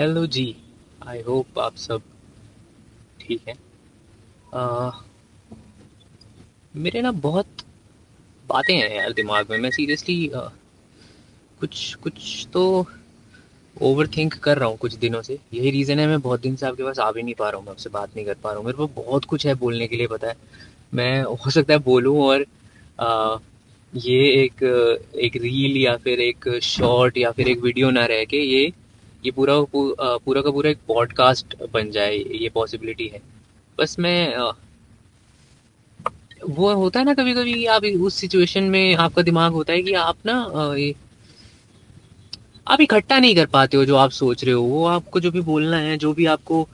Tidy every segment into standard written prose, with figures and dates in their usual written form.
Hello ji. I hope आप सब ठीक हैं। अह, मेरे ना बहुत बातें हैं यार दिमाग में। मैं सीरियसली कुछ कुछ तो ओवर थिंक कर रहा हूँ कुछ दिनों से। यही रीज़न है मैं बहुत दिन से आपके पास आ भी नहीं पा रहा हूँ, मैं आपसे बात नहीं कर पा रहा हूँ। मेरे को बहुत कुछ है बोलने के लिए, पता है। मैं हो सकता है बोलूँ और अह, ये एक रील या फिर एक शॉर्ट या फिर एक वीडियो ना रह के ये पूरा का पूरा एक पॉडकास्ट बन जाए, ये पॉसिबिलिटी है। बस मैं वो होता है ना कभी कभी आप उस सिचुएशन में आपका दिमाग होता है कि आप ना आप इकट्ठा नहीं कर पाते हो जो आप सोच रहे हो। वो आपको जो भी बोलना है, जो भी आपको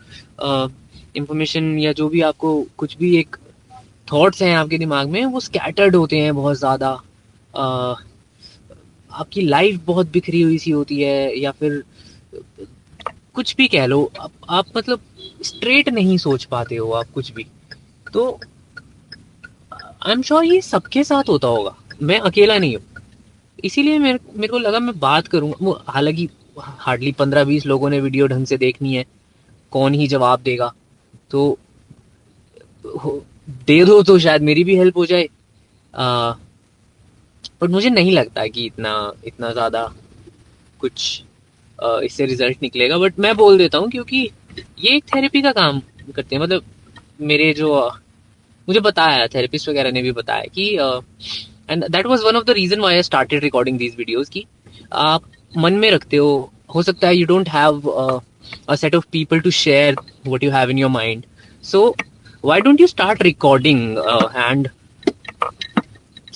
इंफॉर्मेशन या जो भी आपको कुछ भी एक थॉट्स हैं आपके दिमाग में, वो स्कैटर्ड होते हैं बहुत ज़्यादा। अ, आपकी लाइफ बहुत बिखरी हुई सी होती है, या फिर कुछ भी कह लो। आप मतलब स्ट्रेट नहीं सोच पाते हो आप कुछ भी। तो आई एम श्योर ये सबके साथ होता होगा, मैं अकेला नहीं हूँ। इसीलिए मेरे मेरे को लगा मैं बात करूंगा। वो हालांकि हार्डली 15-20 लोगों ने वीडियो ढंग से देखनी है, कौन ही जवाब देगा। तो दे दो तो शायद मेरी भी हेल्प हो जाए। बट मुझे नहीं लगता कि इतना इतना ज़्यादा कुछ इससे रिजल्ट निकलेगा। बट मैं बोल देता हूँ क्योंकि ये एक थेरेपी का काम करते हैं। मतलब मेरे जो मुझे बताया, थेरेपिस्ट वगैरह ने भी बताया कि and that was one of the reason why I started recording these videos की आप मन में रखते हो सकता है you don't have a set of people to share what you have in your mind. So why don't you start recording and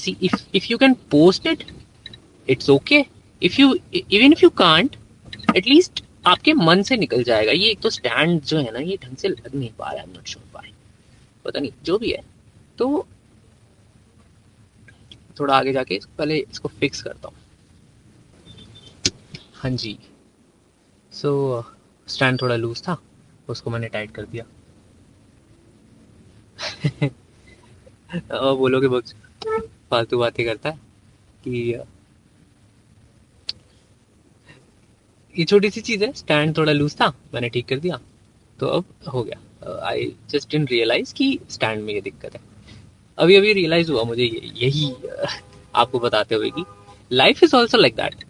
see if you can post it, it's okay. if you even if you can't, at least आपके मन से निकल जाएगा। ये एक तो stand जो है ना, ये ढंग से लग नहीं पा रहा है। नॉट श्योर व्हाई, पता नहीं, जो भी है। तो थोड़ा आगे जाके पहले इसको फिक्स करता हूँ। हाँ जी। सो स्टैंड थोड़ा लूज था, उसको मैंने टाइट कर दिया। और बोलोगे बहुत फालतू बातें करता है कि ये छोटी सी चीज़ है, स्टैंड थोड़ा लूज था, मैंने ठीक कर दिया, तो अब हो गया। आई जस्ट डिडंट रियलाइज कि स्टैंड में ये दिक्कत है। अभी अभी रियलाइज हुआ मुझे यही आपको बताते हुए कि life is also like that.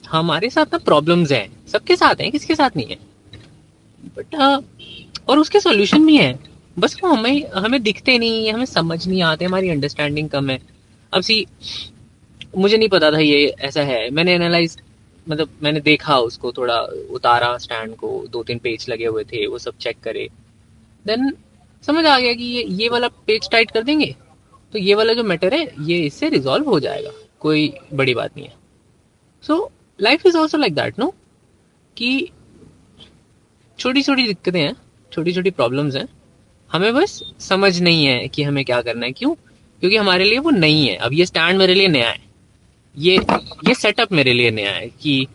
हमारे साथ ना प्रॉब्लम्स हैं, सबके साथ हैं, किसके साथ नहीं है। बट और उसके सॉल्यूशन भी हैं, बस वो हमें हमें दिखते नहीं, हमें समझ नहीं आते, हमारी अंडरस्टैंडिंग कम है। अब सी मुझे नहीं पता था ये ऐसा है। मैंने एनालाइज मतलब मैंने देखा उसको, थोड़ा उतारा स्टैंड को, 2-3 पेज लगे हुए थे, वो सब चेक करे। देन समझ आ गया कि ये वाला पेज टाइट कर देंगे तो ये वाला जो मैटर है ये इससे रिजॉल्व हो जाएगा, कोई बड़ी बात नहीं है। So life is also like that, no, कि छोटी छोटी दिक्कतें हैं, छोटी छोटी प्रॉब्लम्स हैं, हमें बस समझ नहीं है कि हमें क्या करना है। क्यों? क्योंकि हमारे लिए वो नहीं है। अब ये स्टैंड मेरे लिए नया है, ये ये सेटअप मेरे लिए नया है कि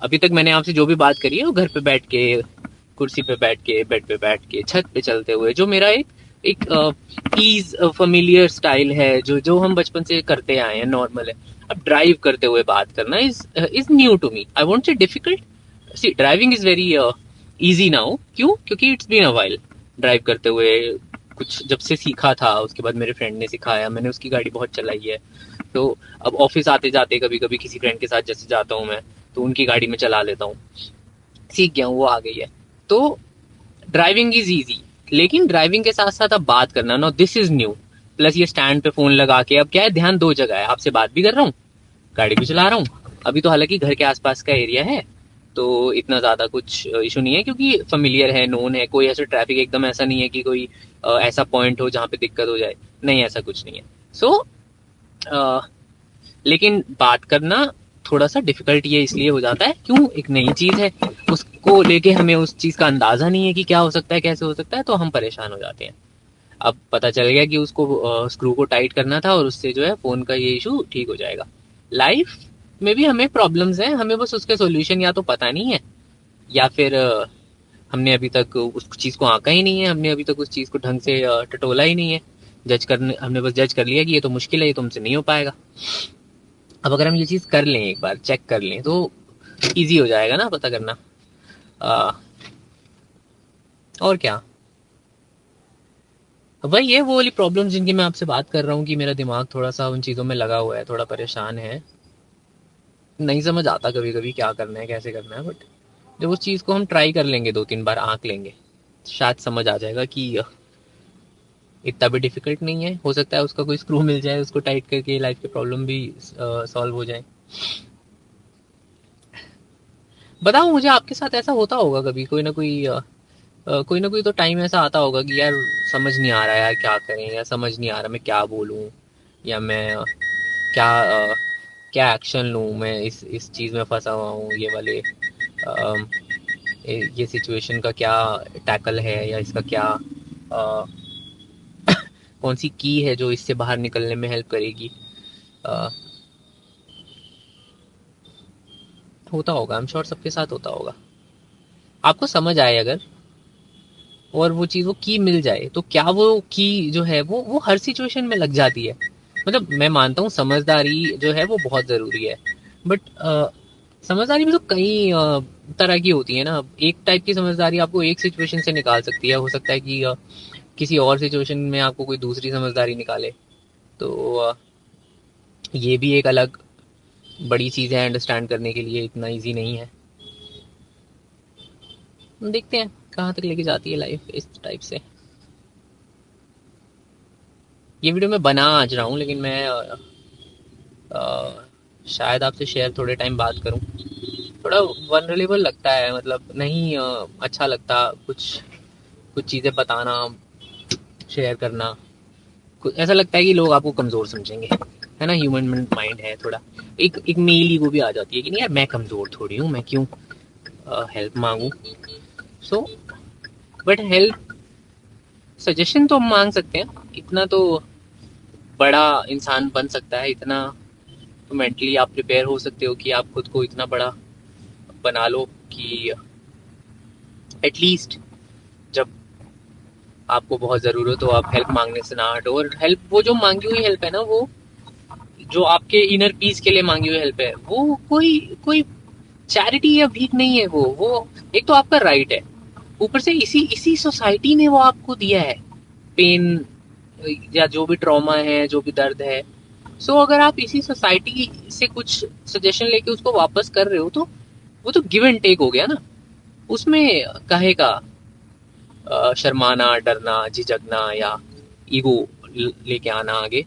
अभी तक मैंने आपसे जो भी बात करी है वो घर पे बैठ के, कुर्सी पे बैठ के, बेड पे बैठ के, छत पे चलते हुए, जो मेरा एक एक ईज फेमिलियर स्टाइल है, जो जो हम बचपन से करते आए हैं, नॉर्मल है। अब ड्राइव करते हुए बात करना is new to me. I won't say difficult. See driving is very easy now. क्यों? क्योंकि it's been a while drive करते हुए। कुछ जब से सीखा था, उसके बाद मेरे फ्रेंड ने सिखाया, मैंने उसकी गाड़ी बहुत चलाई है। तो अब ऑफिस आते जाते कभी कभी किसी फ्रेंड के साथ जैसे जाता हूँ मैं, तो उनकी गाड़ी में चला लेता हूँ, सीख गया हूँ, वो आ गई है। तो ड्राइविंग इज इजी। लेकिन ड्राइविंग के साथ साथ अब बात करना, no this is new. Plus ये स्टैंड पे फोन लगा के, अब क्या है, ध्यान दो जगह है, आपसे बात भी कर रहा हूँ, गाड़ी भी चला रहा हूँ। अभी तो हालांकि घर के आसपास का एरिया है, तो इतना ज्यादा कुछ इशू नहीं है, क्योंकि फेमिलियर है, नोन है। कोई ऐसा ट्रैफिक एकदम ऐसा नहीं है कि कोई ऐसा पॉइंट हो जहाँ पे दिक्कत हो जाए। नहीं, ऐसा कुछ नहीं है। सो लेकिन बात करना थोड़ा सा डिफिकल्ट ये इसलिए हो जाता है, क्यों, एक नई चीज है, उसको लेके हमें उस चीज का अंदाजा नहीं है कि क्या हो सकता है, कैसे हो सकता है, तो हम परेशान हो जाते हैं। अब पता चल गया कि उसको स्क्रू को टाइट करना था और उससे जो है फोन का ये इशू ठीक हो जाएगा। लाइफ में भी हमें प्रॉब्लम्स हैं, हमें बस उसके सॉल्यूशन या तो पता नहीं है, या फिर हमने अभी तक उस चीज को आंका ही नहीं है, हमने अभी तक उस चीज को ढंग से टटोला ही नहीं है। जज करने हमने बस जज कर लिया कि ये तो मुश्किल है, ये तुमसे नहीं हो पाएगा। अब अगर हम ये चीज कर लें, एक बार चेक कर लें, तो ईज़ी हो जाएगा ना पता करना। अ, और क्या, वही है वो वाली प्रॉब्लम्स जिनकी मैं आपसे बात कर रहा हूँ कि मेरा दिमाग थोड़ा-सा उन चीज़ों में लगा हुआ है, थोड़ा परेशान है। नहीं समझ आता कभी-कभी क्या करना है, कैसे करना है, बट जब उस चीज़ को हम ट्राई कर लेंगे, 2-3 बार आँक लेंगे, शायद समझ आ जाएगा कि इतना भी डिफ़िकल्ट नहीं है। हो सकता है उसका कोई स्क्रू मिल जाए, उसको टाइट करके लाइफ़ के प्रॉब्लम भी सॉल्व हो जाएँ। बताओ मुझे, आपके साथ ऐसा होता होगा कभी, कोई ना कोई तो टाइम ऐसा आता होगा कि यार समझ नहीं आ रहा है यार क्या करें, या समझ नहीं आ रहा मैं क्या बोलूँ, या मैं क्या क्या एक्शन लूँ, मैं इस चीज़ में फंसा हुआ हूँ, ये वाले ये सिचुएशन का क्या टैकल है, या इसका क्या अ, कौन सी की है जो इससे बाहर निकलने में हेल्प करेगी। अ, होता होगा, आई एम श्योर सबके साथ होता होगा। आपको समझ आए अगर, और वो चीज़ वो की मिल जाए, तो क्या वो की जो है वो हर सिचुएशन में लग जाती है। मतलब मैं मानता हूँ समझदारी जो है वो बहुत ज़रूरी है, बट समझदारी भी तो कई तरह की होती है ना। एक टाइप की समझदारी आपको एक सिचुएशन से निकाल सकती है, हो सकता है कि किसी और सिचुएशन में आपको कोई दूसरी समझदारी निकाले। तो ये भी एक अलग बड़ी चीज़ है, अंडरस्टैंड करने के लिए इतना इजी नहीं है। देखते हैं कहाँ तक लेके जाती है लाइफ इस टाइप से। ये वीडियो मैं बना आज रहा हूँ, लेकिन मैं शायद आपसे शेयर थोड़े टाइम बाद करूँ। थोड़ा वनरेबल लगता है, मतलब नहीं अच्छा लगता कुछ कुछ चीज़ें बताना, शेयर करना। ऐसा लगता है कि लोग आपको कमज़ोर समझेंगे, है ना। ह्यूमन माइंड है थोड़ा, एक मेल ईगो भी आ जाती है कि नहीं यार मैं कमज़ोर थोड़ी हूँ, मैं क्यों हेल्प मांगू। सो बट हेल्प, सजेशन तो हम मांग सकते हैं। इतना तो बड़ा इंसान बन सकता है, इतना तो मेंटली आप प्रिपेयर हो सकते हो कि आप खुद को इतना बड़ा बना लो कि एटलीस्ट जब आपको बहुत ज़रूरत हो आप हेल्प मांगने से ना हटो। और हेल्प, वो जो मांगी हुई हेल्प है ना, वो जो आपके इनर पीस के लिए मांगी हुई हेल्प है, वो कोई कोई चैरिटी या भीख नहीं है। वो एक तो आपका राइट है, ऊपर से इसी इसी सोसाइटी ने वो आपको दिया है। पेन या जो भी ट्रॉमा है, जो भी दर्द है, सो अगर आप इसी सोसाइटी से कुछ सजेशन लेके उसको वापस कर रहे हो, तो वो तो गिव एंड टेक हो गया ना। उसमें काहे का शर्माना, डरना, झिझकना, या ईगो लेके आना आगे।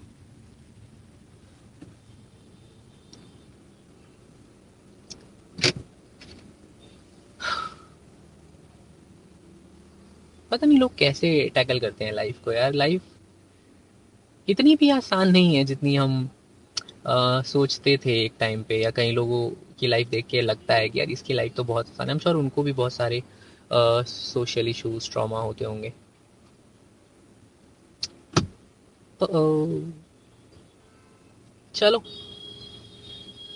पता नहीं लोग कैसे टैकल करते हैं लाइफ को यार। लाइफ इतनी भी आसान नहीं है जितनी हम सोचते थे एक टाइम पे, या कई लोगों की लाइफ देख के लगता है कि यार इसकी लाइफ तो बहुत आसान है। I'm sure उनको भी बहुत सारे सोशल इश्यूज, ट्रॉमा होते होंगे। चलो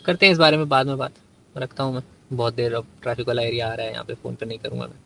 करते हैं इस बारे में बाद में बात। रखता हूँ मैं, बहुत देर अब ट्रैफिक वाला एरिया आ रहा है यहाँ पे, फ़ोन पे नहीं करूँगा मैं।